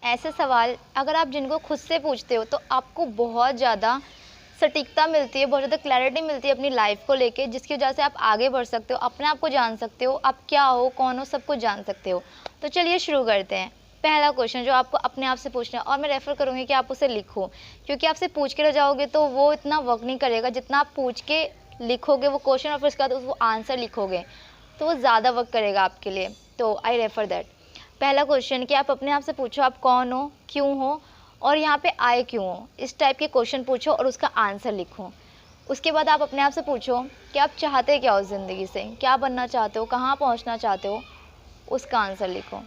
ऐसे सवाल अगर आप जिनको खुद से पूछते हो तो आपको बहुत ज़्यादा सटीकता मिलती है, बहुत ज़्यादा क्लैरिटी मिलती है अपनी लाइफ को लेके, जिसकी वजह से आप आगे बढ़ सकते हो, अपने आप को जान सकते हो, आप क्या हो, कौन हो, सब कुछ जान सकते हो। तो चलिए शुरू करते हैं। पहला क्वेश्चन जो आपको अपने आप से पूछना है, और मैं रेफ़र करूँगी कि आप उसे लिखो, क्योंकि आपसे पूछ के रह जाओगे तो वो इतना वर्क नहीं करेगा जितना आप पूछ के लिखोगे वो क्वेश्चन और फिर उसके बाद वो आंसर लिखोगे, तो वो ज़्यादा वर्क करेगा आपके लिए। तो आई रेफ़र दैट। पहला क्वेश्चन कि आप अपने आप से पूछो आप कौन हो, क्यों हो और यहाँ पे आए क्यों हो। इस टाइप के क्वेश्चन पूछो और उसका आंसर लिखो। उसके बाद आप अपने आप से पूछो कि आप चाहते क्या हो ज़िंदगी से, क्या बनना चाहते हो, कहाँ पहुँचना चाहते हो, उसका आंसर लिखो।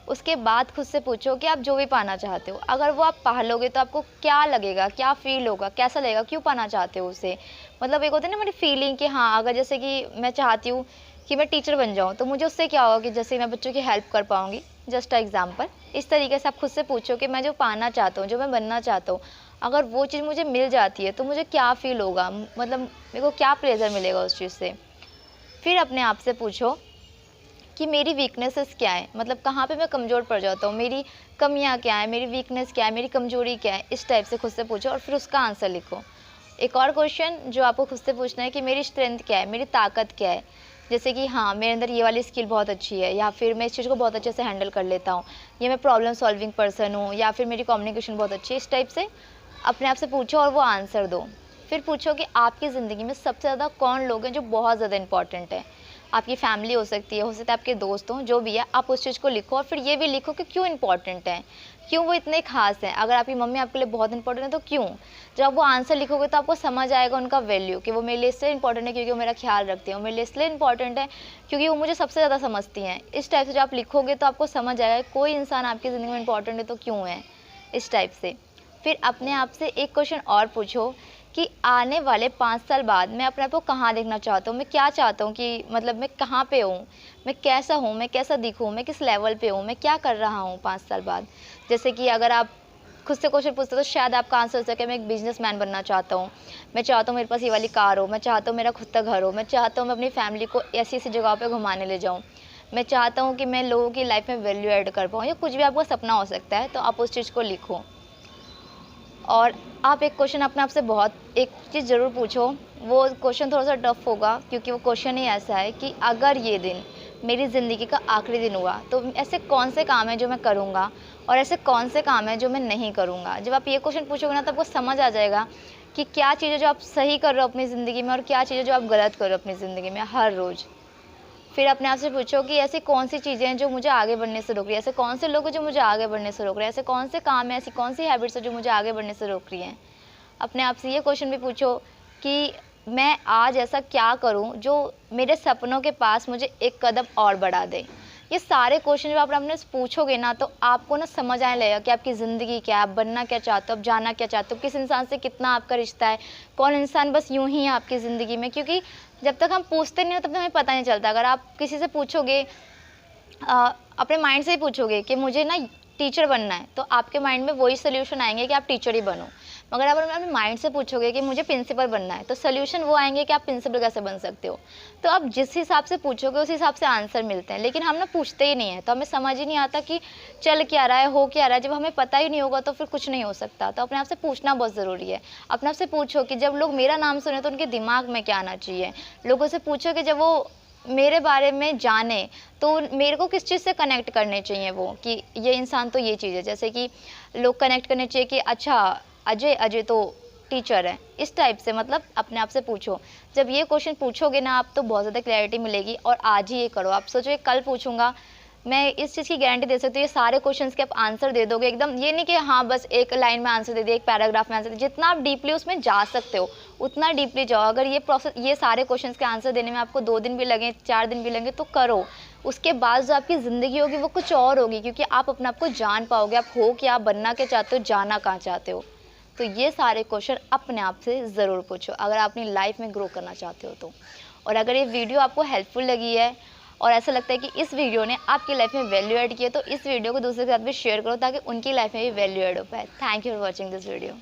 उसके बाद खुद से पूछो कि आप जो भी पाना चाहते हो, अगर वो आप पा लोगे तो आपको क्या लगेगा, क्या फ़ील होगा, कैसा लगेगा, क्यों पाना चाहते हो उसे। मतलब एक होता है ना हमारी फीलिंग कि हाँ, अगर जैसे कि मैं चाहती हूँ कि मैं टीचर बन जाऊँ, तो मुझे उससे क्या होगा कि जैसे मैं बच्चों की हेल्प कर पाऊँगी, जस्ट अ एग्ज़ाम्पल। इस तरीके से आप खुद से पूछो कि मैं जो पाना चाहता हूँ, जो मैं बनना चाहता हूँ, अगर वो चीज़ मुझे मिल जाती है तो मुझे क्या फ़ील होगा, मतलब मेरे को क्या प्लेज़र मिलेगा उस चीज़ से। फिर अपने आप से पूछो कि मेरी वीकनेसेस क्या है, मतलब कहाँ पे मैं कमज़ोर पड़ जाता हूँ, मेरी कमियाँ क्या हैं, मेरी वीकनेस क्या है, मेरी कमज़ोरी क्या है। इस टाइप से खुद से पूछो और फिर उसका आंसर लिखो। एक और क्वेश्चन जो आपको खुद से पूछना है कि मेरी स्ट्रेंथ क्या है, मेरी ताकत क्या है। जैसे कि हाँ, मेरे अंदर ये वाली स्किल बहुत अच्छी है, या फिर मैं इस चीज़ को बहुत अच्छे से हैंडल कर लेता हूँ, या मैं प्रॉब्लम सॉल्विंग पर्सन हूँ, या फिर मेरी कम्युनिकेशन बहुत अच्छी है। इस टाइप से अपने आप से पूछो और वो आंसर दो। फिर पूछो कि आपकी ज़िंदगी में सबसे ज़्यादा कौन लोग हैं जो बहुत ज़्यादा इंपॉर्टेंट है। आपकी फैमिली हो सकता है आपके दोस्त हों, जो भी है, आप उस चीज़ को लिखो और फिर ये भी लिखो कि क्यों इंपॉर्टेंट है, क्यों वो इतने खास हैं। अगर आपकी मम्मी आपके लिए बहुत इंपॉर्टेंट है तो क्यों। जब आप वो आंसर लिखोगे तो आपको समझ आएगा उनका वैल्यू, कि वो मेरे लिए इसलिए इंपॉर्टेंट है क्योंकि वो मेरा ख्याल रखती हैं, वो मेरे लिए इसलिए इंपॉर्टेंट है क्योंकि वो मुझे सबसे ज़्यादा समझती हैं। इस टाइप से जब आप लिखोगे तो आपको समझ आएगा कोई इंसान आपकी ज़िंदगी में इंपॉर्टेंट है तो क्यों है, इस टाइप से। फिर अपने आप से एक क्वेश्चन और पूछो कि आने वाले 5 साल बाद मैं अपने आप को कहाँ देखना चाहता हूँ, मैं क्या चाहता हूँ, कि मतलब मैं कहाँ पे हूँ, मैं कैसा हूँ, मैं कैसा दिखूँ, मैं किस लेवल पे हूँ, मैं क्या कर रहा हूँ 5 साल बाद। जैसे कि अगर आप खुद से क्वेश्चन पूछते हो तो शायद आपका आंसर हो सके मैं एक बिजनेसमैन बनना चाहता हूँ, मैं चाहता हूँ मेरे पास ये वाली कार हो, मैं चाहता हूँ मेरा खुद का घर हो, मैं चाहता हूँ मैं अपनी फैमिली को ऐसी ऐसी जगहों पे घुमाने ले जाऊँ, मैं चाहता हूँ कि मैं लोगों की लाइफ में वैल्यू ऐड कर पाऊँ, या कुछ भी आपका सपना हो सकता है, तो आप उस चीज़ को लिखो। और आप एक क्वेश्चन अपने आप से बहुत एक चीज़ ज़रूर पूछो। वो क्वेश्चन थोड़ा सा टफ होगा क्योंकि वो क्वेश्चन ही ऐसा है कि अगर ये दिन मेरी ज़िंदगी का आखिरी दिन हुआ तो ऐसे कौन से काम हैं जो मैं करूँगा और ऐसे कौन से काम हैं जो मैं नहीं करूँगा। जब आप ये क्वेश्चन पूछोगे ना, तो आपको समझ आ जाएगा कि क्या चीज़ें जो आप सही कर रहे हो अपनी ज़िंदगी में और क्या चीज़ें जो आप गलत कर रहे हो अपनी ज़िंदगी में हर रोज़। फिर अपने आप से पूछो कि ऐसी कौन सी चीज़ें हैं जो मुझे आगे बढ़ने से रोक रही है, ऐसे कौन से लोग हैं जो मुझे आगे बढ़ने से रोक रहे हैं, ऐसे कौन से काम हैं, ऐसी कौन सी हैबिट्स हैं जो मुझे आगे बढ़ने से रोक रही हैं। अपने आप से ये क्वेश्चन भी पूछो कि मैं आज ऐसा क्या करूं जो मेरे सपनों के पास मुझे एक कदम और बढ़ा दे। ये सारे क्वेश्चन जब आप अपने से पूछोगे ना, तो आपको ना समझ आने लगेगा कि आपकी ज़िंदगी क्या है, आप बनना क्या चाहते हो, आप जाना क्या चाहते हो, किस इंसान से कितना आपका रिश्ता है, कौन इंसान बस यूं ही है आपकी ज़िंदगी में। क्योंकि जब तक हम पूछते नहीं हो तब तक हमें पता नहीं चलता। अगर आप किसी से पूछोगे, अपने माइंड से ही पूछोगे कि मुझे ना टीचर बनना है, तो आपके माइंड में वही सोल्यूशन आएंगे कि आप टीचर ही बनो। मगर अगर आप अपने माइंड से पूछोगे कि मुझे प्रिंसिपल बनना है, तो सोल्यूशन वो आएंगे कि आप प्रिंसिपल कैसे बन सकते हो। तो आप जिस हिसाब से पूछोगे उस हिसाब से आंसर मिलते हैं, लेकिन हम ना पूछते ही नहीं है, तो हमें समझ ही नहीं आता कि चल क्या रहा है, हो क्या रहा है। जब हमें पता ही नहीं होगा तो फिर कुछ नहीं हो सकता। तो अपने आप से पूछना बहुत ज़रूरी है। अपने आप से पूछो कि जब लोग मेरा नाम सुने तो उनके दिमाग में क्या आना चाहिए। लोगों से पूछो कि जब वो मेरे बारे में जाने तो मेरे को किस चीज़ से कनेक्ट करने चाहिए, वो कि ये इंसान तो ये चीज़ है। जैसे कि लोग कनेक्ट करने चाहिए कि अच्छा अजय अजय तो टीचर है, इस टाइप से। मतलब अपने आप से पूछो। जब ये क्वेश्चन पूछोगे ना आप, तो बहुत ज़्यादा क्लैरिटी मिलेगी। और आज ही ये करो। आप सोचो कल पूछूंगा, मैं इस चीज़ की गारंटी दे सकती हूँ, ये सारे क्वेश्चंस के आप आंसर दे दोगे एकदम। ये नहीं कि हाँ बस एक लाइन में आंसर दे दिए, एक पैराग्राफ में आंसर दे। जितना आप डीपली उसमें जा सकते हो उतना डीपली जाओ। अगर ये प्रोसेस, ये सारे क्वेश्चंस के आंसर देने में आपको 2 दिन भी लगे, 4 दिन भी लगे, तो करो। उसके बाद जो आपकी ज़िंदगी होगी वो कुछ और होगी, क्योंकि आप अपने आप को जान पाओगे, आप हो क्या, आप बनना क्या चाहते हो, जाना कहाँ चाहते हो। तो ये सारे क्वेश्चन अपने आप से ज़रूर पूछो अगर आप अपनी लाइफ में ग्रो करना चाहते हो तो। और अगर ये वीडियो आपको हेल्पफुल लगी है और ऐसा लगता है कि इस वीडियो ने आपकी लाइफ में वैल्यू ऐड की है, तो इस वीडियो को दूसरे के साथ भी शेयर करो ताकि उनकी लाइफ में भी वैल्यू ऐड हो पाए। Thank you for watching this video.